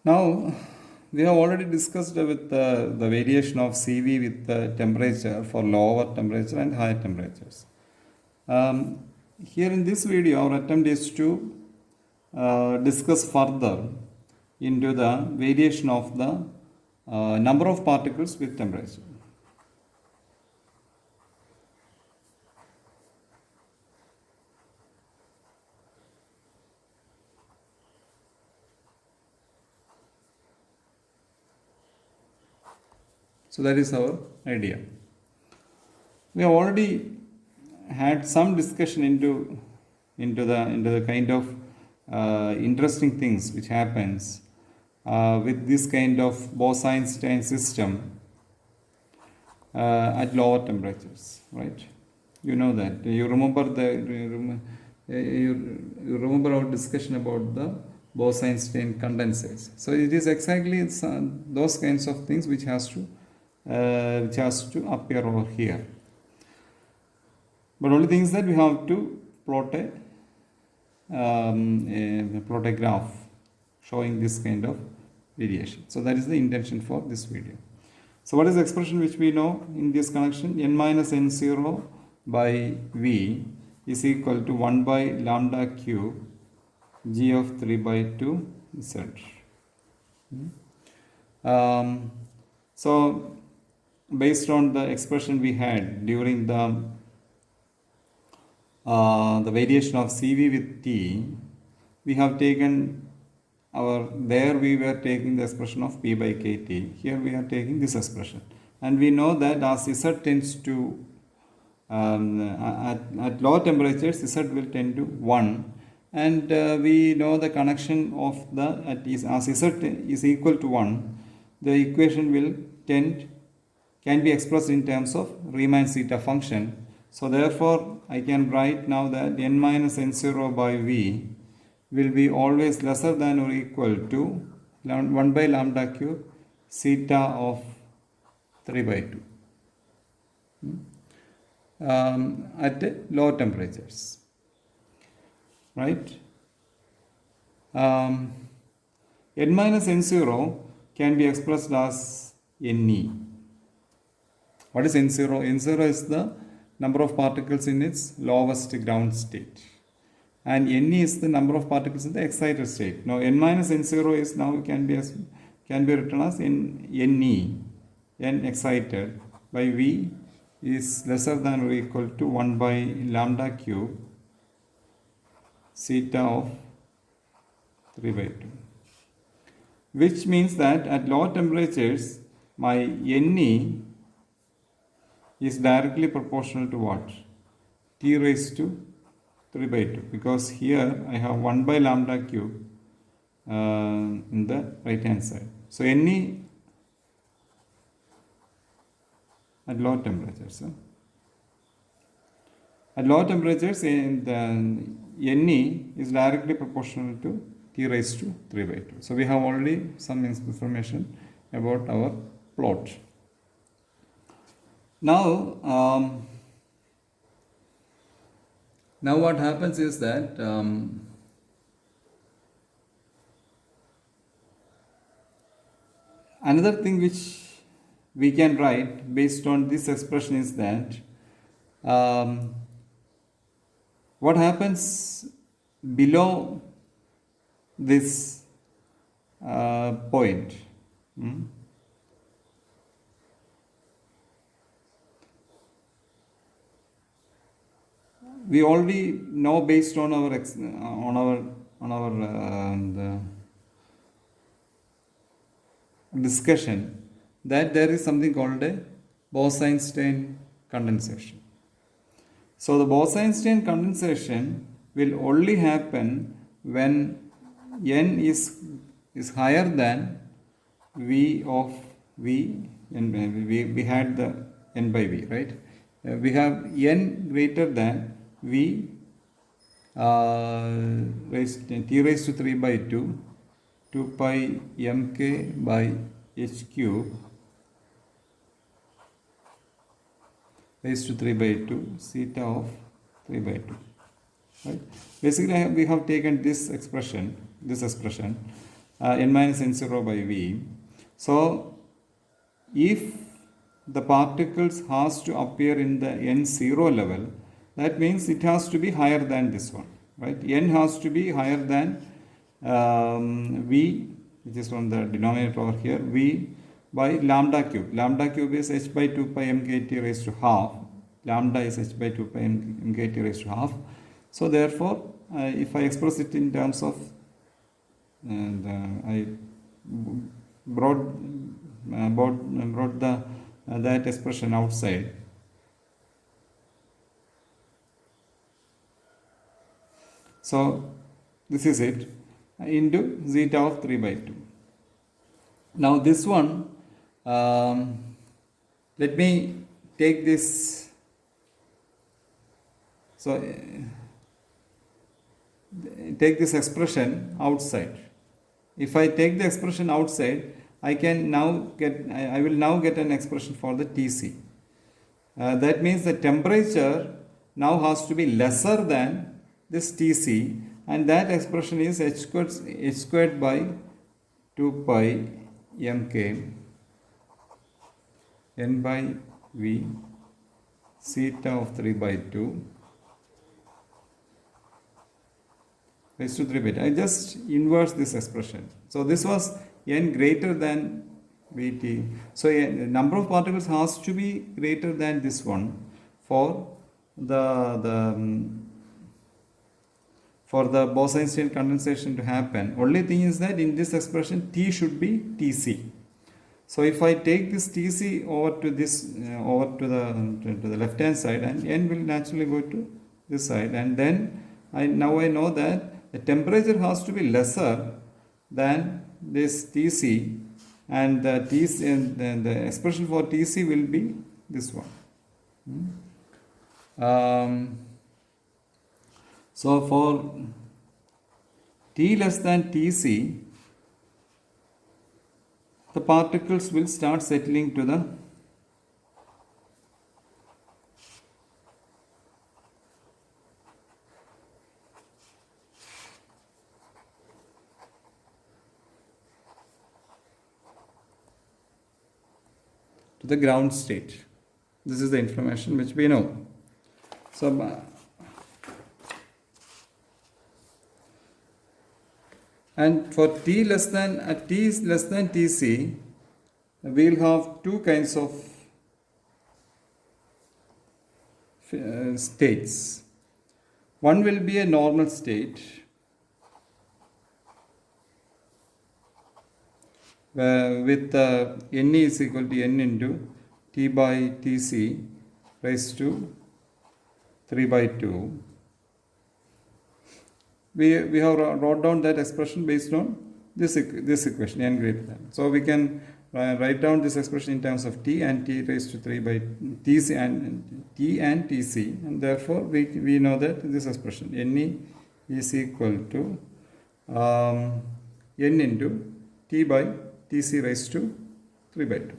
Now, we have already discussed with the variation of CV with the temperature for lower temperature and higher temperatures. Here in this video, our attempt is to discuss further into the variation of the number of particles with temperature. So that is our idea. We have already had some discussion into the kind of interesting things which happens with this kind of Bose-Einstein system at lower temperatures, right? You know that. You remember you remember our discussion about the Bose-Einstein condensers. So it is exactly those kinds of things which has to appear over here. But only thing is that we have to plot a graph showing this kind of variation. So that is the intention for this video. So what is the expression which we know in this connection? N minus N0 by V is equal to 1 by lambda cube G of 3 by 2 Z. So based on the expression we had during the variation of CV with T, we have taken we were taking the expression of P by KT. Here we are taking this expression. And we know that as Z tends to, at lower temperatures, Z will tend to 1. And we know the connection of as Z is equal to 1, the equation will can be expressed in terms of Riemann zeta function. So therefore, I can write now that N minus N0 by V will be always lesser than or equal to 1 by lambda cube zeta of 3 by 2 at low temperatures, right? N minus N0 can be expressed as Ne. What is N0? N0 is the number of particles in its lowest ground state. And Ne is the number of particles in the excited state. Now N minus N0 is now can be written as Ne, N excited by V is lesser than or equal to 1 by lambda cube zeta of 3 by 2. Which means that at lower temperatures, my Ne is directly proportional to what? T raised to 3 by 2, because here I have 1 by lambda cube in the right hand side. So Ne at low temperatures. At low temperatures, Ne is directly proportional to T raised to 3 by 2. So we have already some information about our plot. Now, now what happens is that another thing which we can write based on this expression is that what happens below this point. We already know based on our discussion that there is something called a Bose-Einstein condensation. So the Bose-Einstein condensation will only happen when N is higher than V of V, and we had the N by V, right? We have N greater than V T raised to 3 by 2, 2 pi mk by h cube raised to 3 by 2 zeta of 3 by 2. Right? Basically, we have taken this expression, n minus n0 by v. So if the particles has to appear in the n0 level, that means it has to be higher than this one, right? N has to be higher than v, which is from the denominator over here, v by lambda cube. Lambda cube is h by 2 pi mkt raised to half. Lambda is h by 2 pi mkt raised to half. So therefore, if I express it in terms of, and I brought the that expression outside. So this is it into zeta of 3 by 2. Now this one, let me take this. So take this expression outside. If I take the expression outside, I can now get, I will now get an expression for the Tc. That means the temperature now has to be lesser than this Tc, and that expression is h squared by 2 pi mk n by v zeta of 3 by 2 raised to 3 by 2. I just inverse this expression. So this was n greater than Vt. So the number of particles has to be greater than this one for the Bose-Einstein condensation to happen. Only thing is that in this expression T should be Tc. So if I take this Tc over to this over to the left hand side, and n will naturally go to this side, and then I know that the temperature has to be lesser than this Tc, and the Tc, and the expression for Tc will be this one. So for T less than Tc, the particles will start settling to the ground state. This is the information which we know. So and for T less than Tc, we will have two kinds of states. One will be a normal state with n is equal to n into T by Tc raised to 3 by 2. We have wrote down that expression based on this equation, n greater than. So we can write down this expression in terms of T and T raised to 3 by Tc and T and Tc, and therefore we know that this expression Ne is equal to n into T by Tc raised to 3 by 2.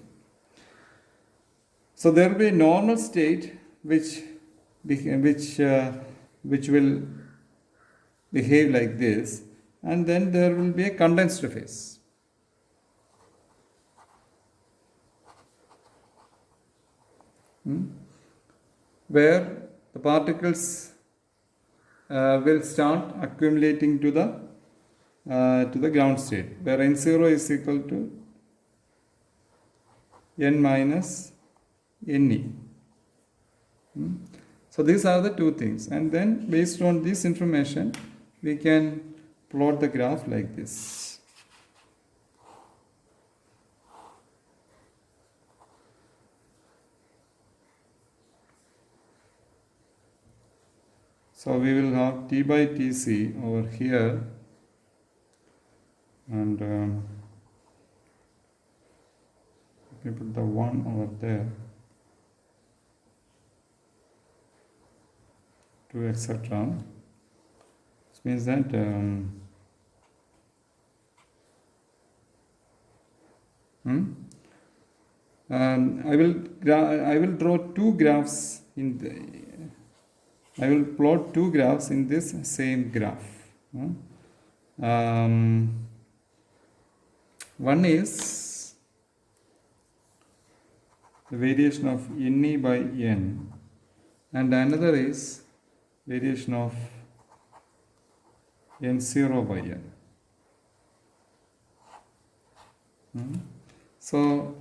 So there will be a normal state which will behave like this, and then there will be a condensed phase. Where the particles will start accumulating to the ground state, where n0 is equal to n minus Ne. So these are the two things, and then based on this information we can plot the graph like this. So we will have T by Tc over here, and let me put the 1 over there, 2, etc. This means that I will draw two graphs in the, I will plot two graphs in this same graph. One is the variation of Ne by N, and another is variation of N0 by N. So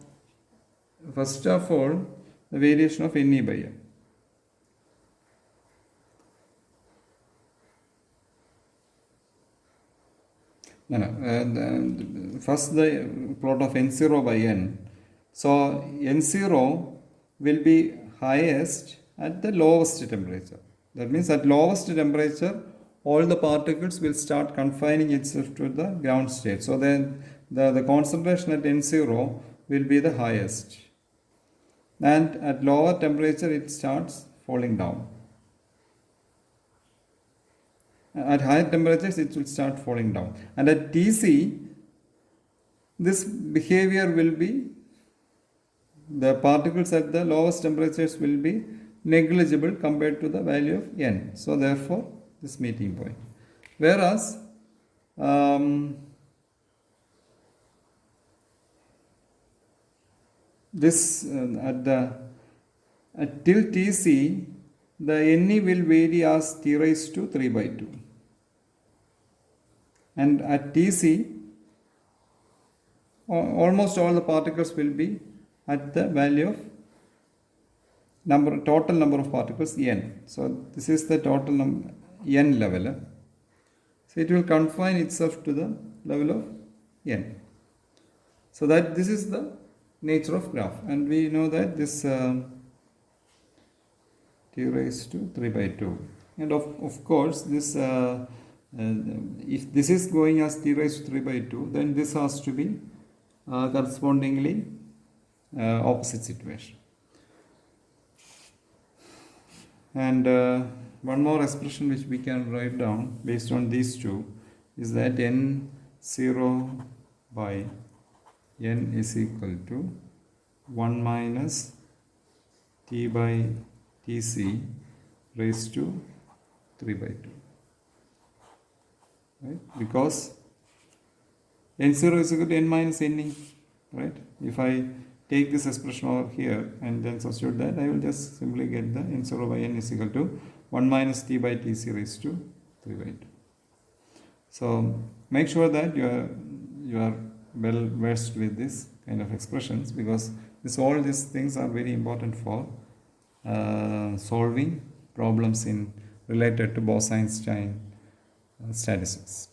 first of all, the variation of Ne by N. First the plot of N0 by N. So N0 will be highest at the lowest temperature. That means at lowest temperature, all the particles will start confining itself to the ground state. So then the concentration at N0 will be the highest. And at lower temperature, it starts falling down. At higher temperatures, it will start falling down. And at Tc, this behavior will be, the particles at the lowest temperatures will be negligible compared to the value of N. So therefore, this meeting point. Whereas, this at till Tc, the Ne will vary as T raised to 3 by 2. And at Tc, almost all the particles will be at the value of total number of particles N. So this is the total number N level. So it will confine itself to the level of N. So that this is the nature of graph, and we know that this T raised to 3 by 2, and of course this if this is going as T raised to 3 by 2, then this has to be correspondingly opposite situation. And one more expression which we can write down based on these two is that N0 by N is equal to 1 minus T by Tc raised to 3 by 2. Right? Because N0 is equal to N minus Ne. Right? If I take this expression over here and then substitute that, I will just simply get the N0 by N is equal to 1 minus T by Tc raised to 3 by 2. So make sure that you are well versed with this kind of expressions, because all these things are very important for solving problems related to Bose-Einstein statistics.